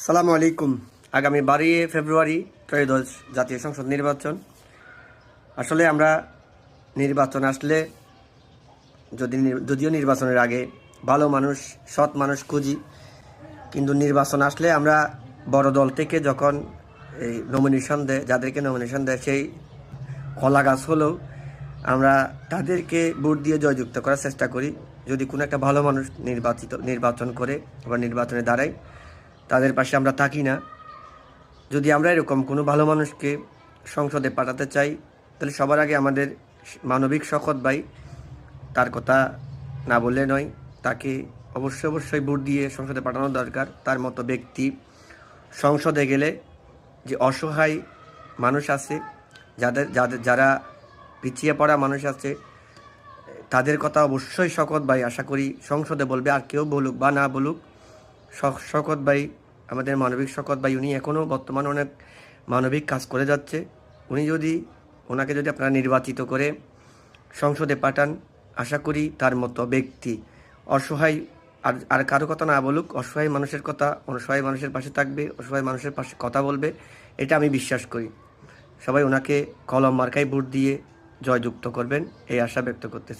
সালামু আলাইকুম। আগামী 12 ফেব্রুয়ারি ত্রয়োদশ জাতীয় সংসদ নির্বাচন। আসলে আমরা নির্বাচন আসলে যদিও নির্বাচনের আগে ভালো মানুষ, সৎ মানুষ খুঁজি, কিন্তু নির্বাচন আসলে আমরা বড় দল থেকে যখন এই নমিনেশন দেয়, যাদেরকে নমিনেশন দেয় সেই কলা গাছ হলেও আমরা তাদেরকে ভোট দিয়ে জয়যুক্ত করার চেষ্টা করি। যদি কোনো একটা ভালো মানুষ নির্বাচন করে আবার নির্বাচনে দাঁড়ায়, তাদের পাশে আমরা থাকি না। যদি আমরা এরকম কোনো ভালো মানুষকে সংসদে পাঠাতে চাই, তাহলে সবার আগে আমাদের মানবিক শকত ভাই, তার কথা না বললে নয়, তাকে অবশ্যই ভোট দিয়ে সংসদে পাঠানো দরকার। তার মতো ব্যক্তি সংসদে গেলে যে অসহায় মানুষ আছে, যারা পিছিয়ে পড়া মানুষ আছে, তাদের কথা অবশ্যই শকত ভাই আশা করি সংসদে বলবে। আর কেউ বলুক বা না বলুক, শকত ভাই আমাদের মানবিক শকত ভাই, উনি এখনও বর্তমানে অনেক মানবিক কাজ করে যাচ্ছে। ওনাকে যদি আপনারা নির্বাচিত করে সংসদে পাঠান, আশা করি তার মতো ব্যক্তি অসহায় আর কারো কথা না বলুক, অসহায় মানুষের কথা, অসহায় মানুষের পাশে থাকবে, অসহায় মানুষের পাশে কথা বলবে, এটা আমি বিশ্বাস করি। সবাই ওনাকে কলম মার্কায় ভোট দিয়ে জয়যুক্ত করবেন, এই আশা ব্যক্ত করতেছি।